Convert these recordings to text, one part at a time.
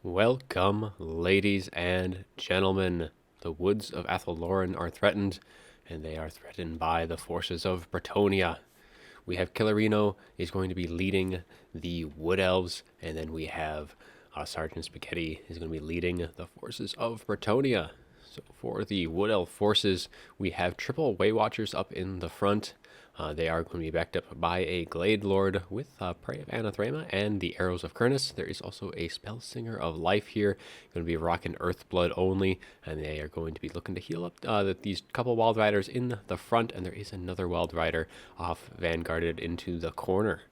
Welcome, ladies and gentlemen. The woods of Athel Loren are threatened, and they are threatened by the forces of Bretonnia. We have Killerino is going to be leading the Wood Elves, and then we have Sergeant Spaghetti is going to be leading the forces of Bretonnia. So for the Wood Elf forces, we have triple Way Watchers up in the front. They are going to be backed up by a Glade Lord with Prey of Anathrema and the Arrows of Kernus. There is also a Spell Singer of Life here, going to be Rock and Earth Blood only, and they are going to be looking to heal up these couple Wild Riders in the front, and there is another Wild Rider off vanguarded into the corner.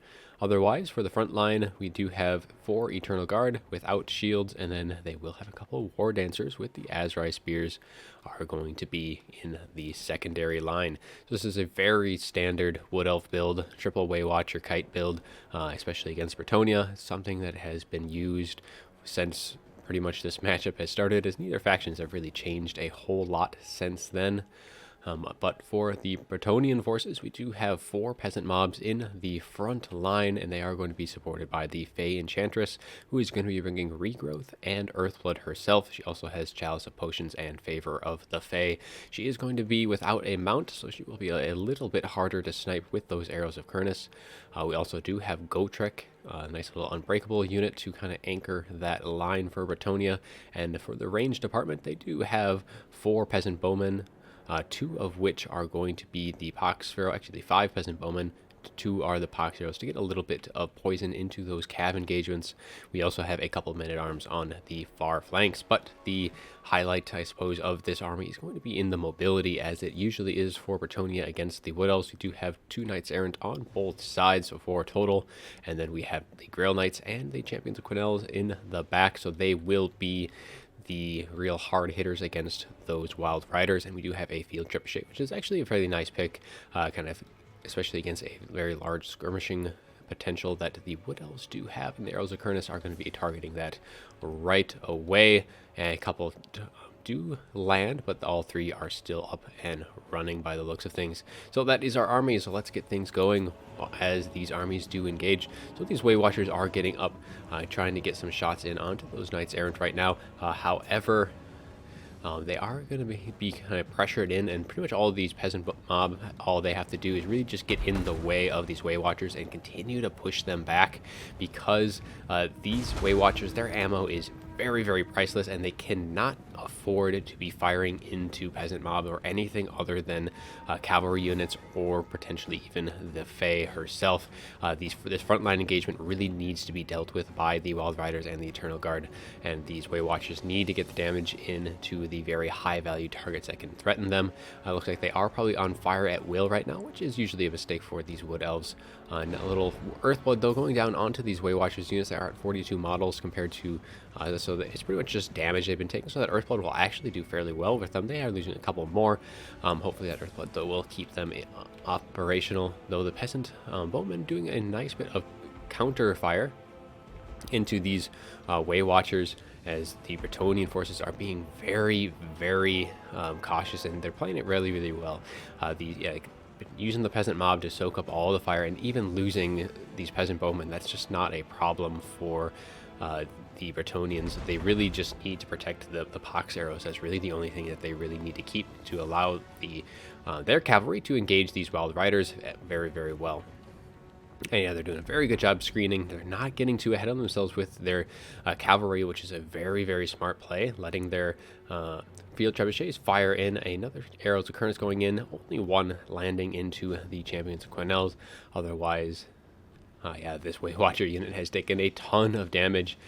Otherwise, for the front line, we do have 4 Eternal Guard without shields, and then they will have a couple War Dancers with the Azrai Spears are going to be in the secondary line. So this is a very standard Wood Elf build, triple Way Watcher Kite build, especially against Bretonnia, something that has been used since pretty much this matchup has started, as neither factions have really changed a whole lot since then. But for the Bretonnian forces, we do have 4 peasant mobs in the front line, and they are going to be supported by the Fey Enchantress, who is going to be bringing Regrowth and Earthblood herself. She also has Chalice of Potions and Favor of the Fey. She is going to be without a mount, so she will be a little bit harder to snipe with those Arrows of Kernus. We also do have Gotrek, a nice little unbreakable unit to kind of anchor that line for Bretonnia. And for the range department, they do have 4 peasant bowmen, 2 of which are going to be the Pox Pharaoh, actually 5 peasant bowmen. 2 are the Pox Pharaohs to get a little bit of poison into those cav engagements. We also have a couple men-at-arms on the far flanks, but the highlight, I suppose, of this army is going to be in the mobility, as it usually is for Bretonnia against the Wood Elves. We do have 2 Knights Errant on both sides, so 4 total, and then we have the Grail Knights and the Champions of Quinelles in the back, so they will be the real hard hitters against those Wild Riders. And we do have a Field Trebuchet, which is actually a fairly nice pick, kind of especially against a very large skirmishing potential that the Wood Elves do have, and the Arrows of Kernus are going to be targeting that right away. And a couple do land, but all 3 are still up and running by the looks of things. So that is our army, so let's get things going as these armies do engage. So these Way Watchers are getting up, trying to get some shots in onto those Knights Errant right now. However, they are going to be kind of pressured in, and pretty much all of these peasant mob, all they have to do is really just get in the way of these Way Watchers and continue to push them back, because these Way Watchers, their ammo is very, very priceless, and they cannot afford to be firing into peasant mob or anything other than cavalry units, or potentially even the Fey herself. This frontline engagement really needs to be dealt with by the Wild Riders and the Eternal Guard, and these Way Watchers need to get the damage into the very high value targets that can threaten them. Looks like they are probably on fire at will right now, which is usually a mistake for these Wood Elves. A little Earthblood though going down onto these Way Watchers units that are at 42 models compared to so it's pretty much just damage they've been taking, so that Earthblood will actually do fairly well with them. They are losing a couple more. Hopefully that Earthblood though will keep them operational, though the peasant bowmen doing a nice bit of counter fire into these Way Watchers, as the Bretonnian forces are being very, very cautious, and they're playing it really, really well. Using the peasant mob to soak up all the fire, and even losing these peasant bowmen, that's just not a problem for the Bretonnians. They really just need to protect the Pox arrows. That's really the only thing that they really need to keep to allow their cavalry to engage these Wild Riders very, very well. And yeah, they're doing a very good job screening. They're not getting too ahead of themselves with their cavalry, which is a very, very smart play, letting their Field Trebuchets fire in. Another Arrows of Kernus going in, only 1 landing into the Champions of Quinelles. Otherwise, yeah, this Way Watcher unit has taken a ton of damage.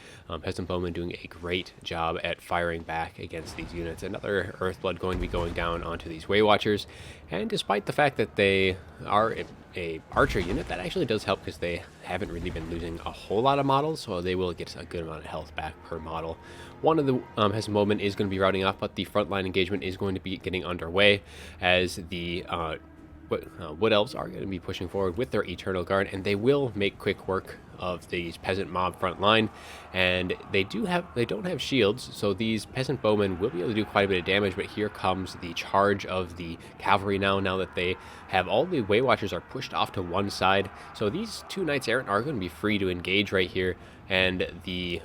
Peasant Bowman doing a great job at firing back against these units. Another Earthblood going to be going down onto these Way Watchers. And despite the fact that they are a archer unit, that actually does help, because they haven't really been losing a whole lot of models, so they will get a good amount of health back per model. One of the Peasant Bowmen is going to be routing off, but the frontline engagement is going to be getting underway, as the Wood Elves are going to be pushing forward with their Eternal Guard, and they will make quick work of these peasant mob front line. And they don't have shields, so these peasant bowmen will be able to do quite a bit of damage. But here comes the charge of the cavalry now that they have all the Way Watchers are pushed off to one side. So these 2 Knights Errant are going to be free to engage right here, and the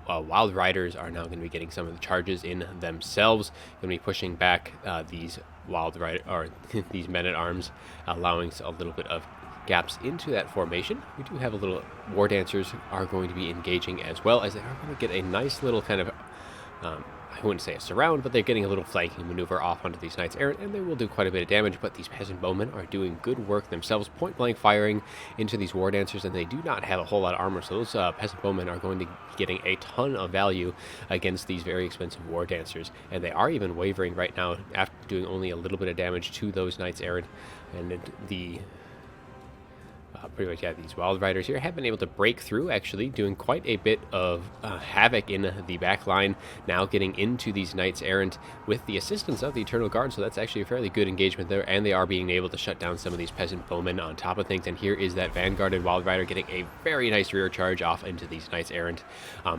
Wild Riders are now going to be getting some of the charges in themselves. Going to be pushing back these Wild Rider or these Men-at-Arms, allowing a little bit of gaps into that formation. We do have a little War Dancers are going to be engaging as well, as they are going to get a nice little kind of I wouldn't say a surround, but they're getting a little flanking maneuver off onto these Knights Errant, and they will do quite a bit of damage, but these Peasant Bowmen are doing good work themselves, point-blank firing into these War Dancers, and they do not have a whole lot of armor, so those Peasant Bowmen are going to be getting a ton of value against these very expensive War Dancers, and they are even wavering right now after doing only a little bit of damage to those Knights Errant, and the pretty much, yeah, these Wild Riders here have been able to break through, actually, doing quite a bit of havoc in the back line, now getting into these Knights Errant with the assistance of the Eternal Guard, so that's actually a fairly good engagement there, and they are being able to shut down some of these Peasant Bowmen on top of things, and here is that Vanguarded Wild Rider getting a very nice rear charge off into these Knights Errant,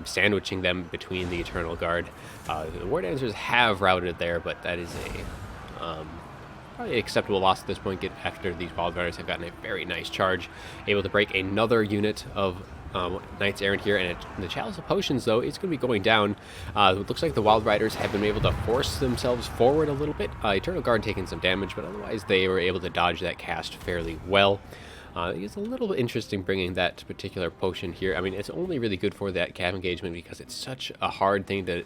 sandwiching them between the Eternal Guard. The War Dancers have routed there, but that is a probably an acceptable loss at this point, after these Wild Riders have gotten a very nice charge, able to break another unit of Knights Errant here, and the Chalice of Potions, though, is going to be going down. It looks like the Wild Riders have been able to force themselves forward a little bit. Eternal Guard taking some damage, but otherwise they were able to dodge that cast fairly well. It's a little bit interesting bringing that particular potion here. I mean, it's only really good for that cav engagement because it's such a hard thing to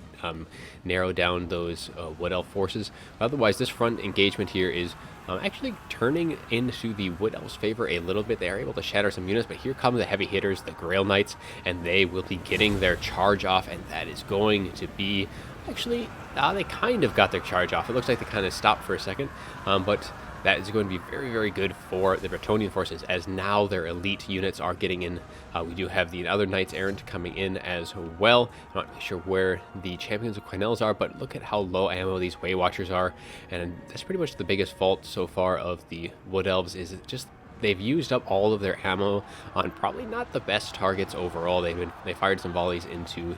narrow down those Wood Elf forces. Otherwise, this front engagement here is actually turning into the Wood Elves' favor a little bit. They are able to shatter some units, but here come the heavy hitters, the Grail Knights, and they will be getting their charge off, and that is going to be... Actually, they kind of got their charge off. It looks like they kind of stopped for a second, but... that is going to be very, very good for the Bretonnian forces, as now their elite units are getting in. We do have the other Knights Errant coming in as well. I'm not sure where the Champions of Quenelles are, but look at how low ammo these Way Watchers are, and that's pretty much the biggest fault so far of the Wood Elves, is just they've used up all of their ammo on probably not the best targets overall. They fired some volleys into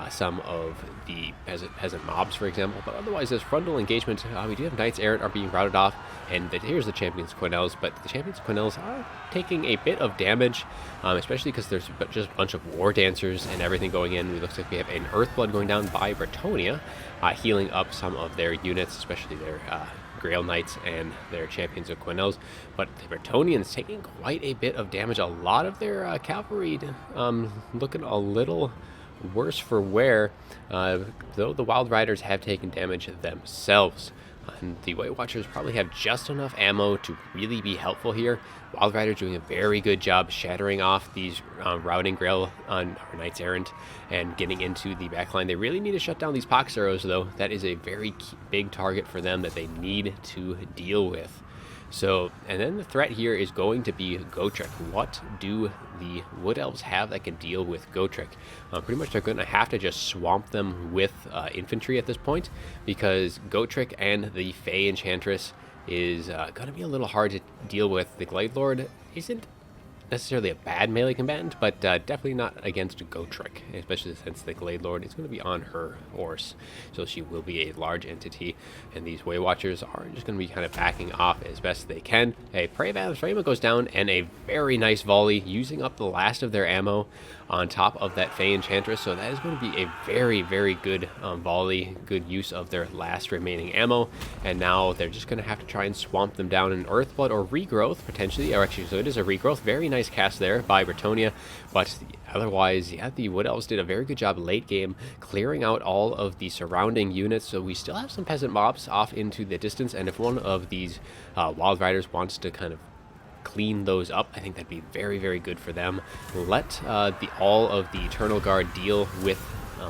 some of the peasant mobs, for example, but otherwise this frontal engagement, we do have Knights Errant are being routed off, and here's the Champions of Quenelles, but the Champions of Quenelles are taking a bit of damage, especially because there's just a bunch of War Dancers and everything going in. It looks like we have an Earthblood going down by Bretonnia, healing up some of their units, especially their Grail Knights and their Champions of Quenelles, but the Bretonnians taking quite a bit of damage. A lot of their cavalry looking a little worse for wear, though the Wild Riders have taken damage themselves. And the Way Watchers probably have just enough ammo to really be helpful here. Wild Riders doing a very good job shattering off these routing Grail Knights Errant and getting into the backline. They really need to shut down these Pox Arrows, though. That is a very big target for them that they need to deal with. So, and then the threat here is going to be Gotrek. What do the Wood Elves have that can deal with Gotrek? Pretty much they're going to have to just swamp them with infantry at this point, because Gotrek and the Fey Enchantress is going to be a little hard to deal with. The Glade Lord isn't necessarily a bad melee combatant, but definitely not against Gotrek, especially since the Glade Lord is going to be on her horse, so she will be a large entity, and these Way Watchers are just going to be kind of backing off as best they can. A Prey of Athrema goes down, and a very nice volley, using up the last of their ammo on top of that Fey Enchantress, so that is going to be a very, very good volley, good use of their last remaining ammo, and now they're just going to have to try and swamp them down in Earthblood or Regrowth, potentially, or actually, so it is a Regrowth. Very nice cast there by Bretonnia, but otherwise, yeah, the Wood Elves did a very good job late game clearing out all of the surrounding units, so we still have some peasant mobs off into the distance, and if one of these Wild Riders wants to kind of clean those up, I think that'd be very, very good for them. Let all of the Eternal Guard deal with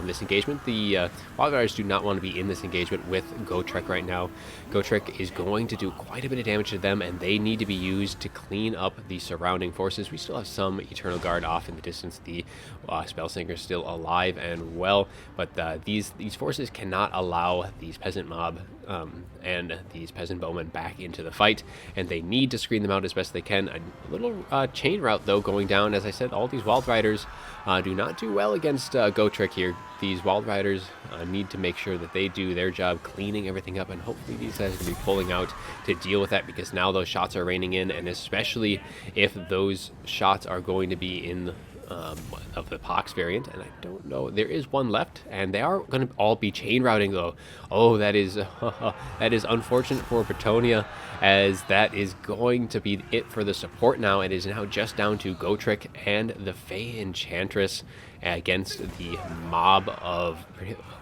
this engagement. The Wild Riders do not want to be in this engagement with Gotrek right now. Gotrek is going to do quite a bit of damage to them, and they need to be used to clean up the surrounding forces. We still have some Eternal Guard off in the distance. The Spellsinger is still alive and well, but these forces cannot allow these peasant mob and these peasant bowmen back into the fight, and they need to screen them out as best they can. A little chain route, though, going down. As I said, all these Wild Riders do not do well against Gotrek here. These Wild Riders need to make sure that they do their job cleaning everything up, and hopefully these guys can be pulling out to deal with that, because now those shots are raining in, and especially if those shots are going to be in of the Pox variant, and I don't know. There is one left, and they are going to all be chain routing though. Oh, that is that is unfortunate for Bretonnia, as that is going to be it for the support now. It is now just down to Gotrek and the Fey Enchantress against the mob of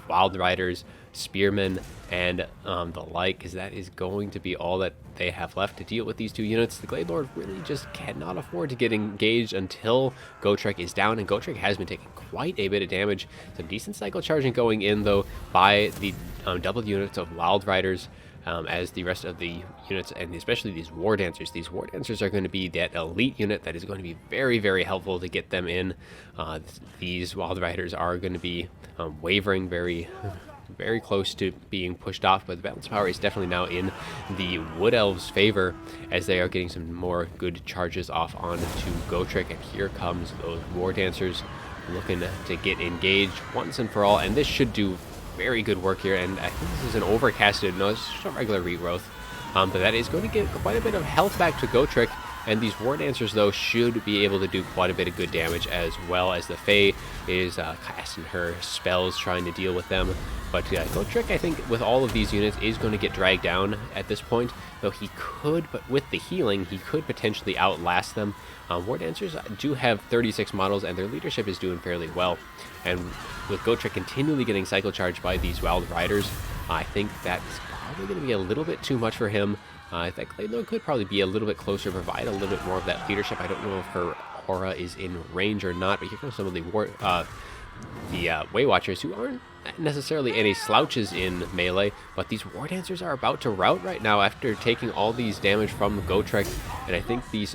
Wild Riders, Spearmen, and the like, because that is going to be all that they have left to deal with these two units. The Glade Lord really just cannot afford to get engaged until Gotrek is down, and Gotrek has been taking quite a bit of damage. Some decent cycle charging going in, though, by the double units of Wild Riders, as the rest of the units, and especially these War Dancers. These War Dancers are going to be that elite unit that is going to be very, very helpful to get them in. These Wild Riders are going to be wavering very close to being pushed off, but the balance power is definitely now in the Wood Elves' favor, as they are getting some more good charges off onto Gotrek, and here comes those War Dancers looking to get engaged once and for all, and this should do very good work here. And I think this is an overcasted, no, it's just a regular regrowth, but that is going to get quite a bit of health back to Gotrek. And these War Dancers, though, should be able to do quite a bit of good damage, as well as the Fae is casting her spells, trying to deal with them. But Gotrek, I think, with all of these units, is going to get dragged down at this point, though he could, but with the healing, he could potentially outlast them. War Dancers do have 36 models, and their leadership is doing fairly well. And with Gotrek continually getting cycle charged by these Wild Riders, I think that's probably going to be a little bit too much for him. I think Glade Lord could probably be a little bit closer, provide a little bit more of that leadership. I don't know if her aura is in range or not, but here comes some of the Way Watchers, who aren't necessarily any slouches in melee, but these War Dancers are about to rout right now after taking all these damage from Gotrek, and I think the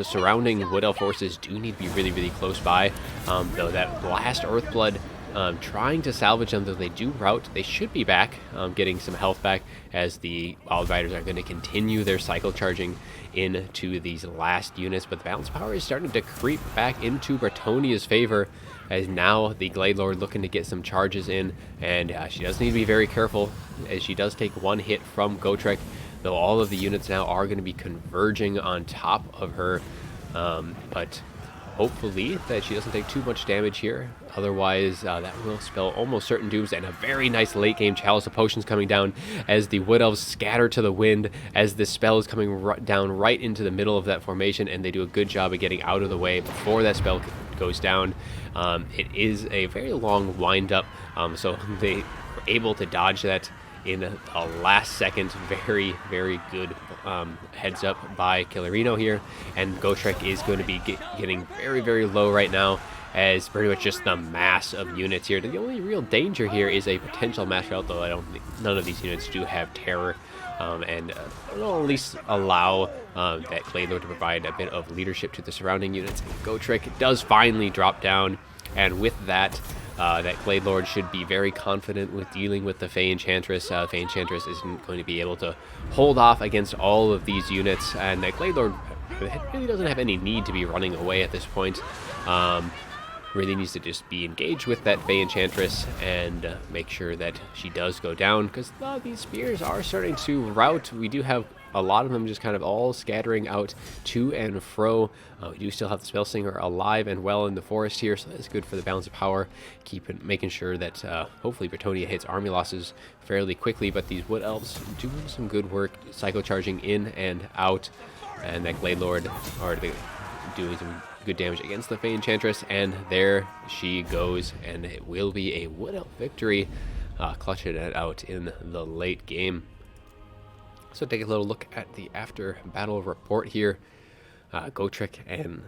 surrounding Wood Elf forces do need to be really, really close by, though that last Earthblood trying to salvage them, though they do rout. They should be back, getting some health back, as the Wild Riders are going to continue their cycle charging into these last units. But the balance power is starting to creep back into Bretonnia's favor, as now the Glade Lord looking to get some charges in, and she does need to be very careful, as she does take one hit from Gotrek, though all of the units now are going to be converging on top of her, but hopefully that she doesn't take too much damage here. Otherwise, that will spell almost certain dooms, and a very nice late game Chalice of Potions coming down as the Wood Elves scatter to the wind, as the spell is coming down right into the middle of that formation, and they do a good job of getting out of the way before that spell goes down. It is a very long wind up, so they were able to dodge that in a last second. Very, very good heads up by Killerino here, and Gotrek is going to be getting very, very low right now, as pretty much just the mass of units here. The only real danger here is a potential mass rout, though I don't think none of these units do have terror, and it'll at least allow that Glade Lord to provide a bit of leadership to the surrounding units. Gotrek does finally drop down, and with that, that Glade Lord should be very confident with dealing with the Fey Enchantress. Fey Enchantress isn't going to be able to hold off against all of these units, and that Glade Lord really doesn't have any need to be running away at this point. Really needs to just be engaged with that Fey Enchantress and make sure that she does go down, because these spears are starting to rout. We do have a lot of them just kind of all scattering out to and fro. We do still have the Spellslinger alive and well in the forest here, so that's good for the balance of power. Making sure that hopefully Bretonnia hits army losses fairly quickly, but these Wood Elves doing some good work, cycle charging in and out, and that Glade Lord are doing some good damage against the Fey Enchantress, and there she goes, and it will be a Wood Elf victory, clutching it out in the late game. So take a little look at the after battle report here. Gotrek and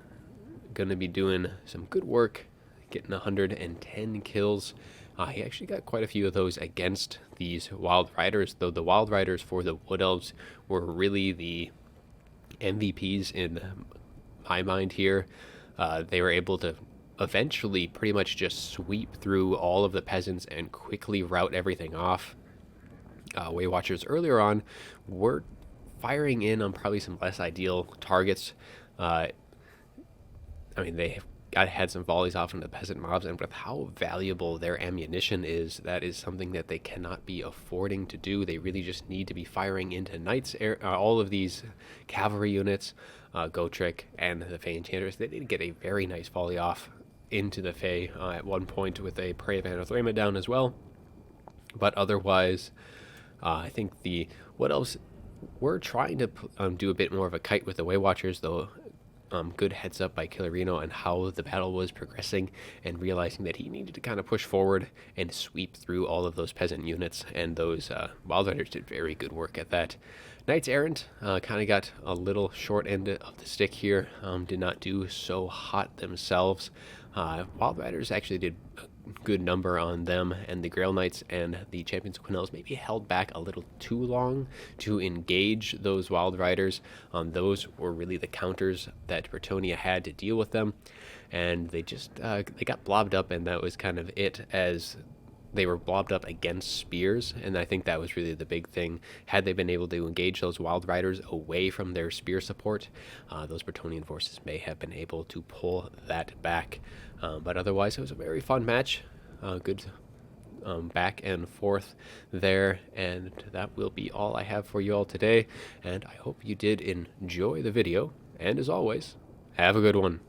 gonna be doing some good work, getting 110 kills. He actually got quite a few of those against these Wild Riders, though the Wild Riders for the Wood Elves were really the MVPs in my mind here. They were able to eventually pretty much just sweep through all of the peasants and quickly rout everything off. Way Watchers earlier on were firing in on probably some less ideal targets. I mean, they had some volleys off into the peasant mobs, and with how valuable their ammunition is, that is something that they cannot be affording to do. They really just need to be firing into knights, all of these cavalry units, Gotrek and the Fey Enchantress. They did get a very nice volley off into the Fae at one point with a Prey of Anathema down as well. But otherwise, I think the Wood Elves were trying to do a bit more of a kite with the Way Watchers, though. Good heads up by Killerino on how the battle was progressing, and realizing that he needed to kind of push forward and sweep through all of those peasant units, and those Wild Riders did very good work at that. Knights Errant kind of got a little short end of the stick here, did not do so hot themselves. Wild Riders actually did a good number on them, and the Grail Knights and the Champions of Quinel's maybe held back a little too long to engage those Wild Riders. Those were really the counters that Bretonnia had to deal with them, and they just they got blobbed up, and that was kind of it, as they were blobbed up against spears, and I think that was really the big thing. Had they been able to engage those Wild Riders away from their spear support, those Bretonnian forces may have been able to pull that back. But otherwise, it was a very fun match. Good back and forth there, and that will be all I have for you all today, and I hope you did enjoy the video, and as always, have a good one.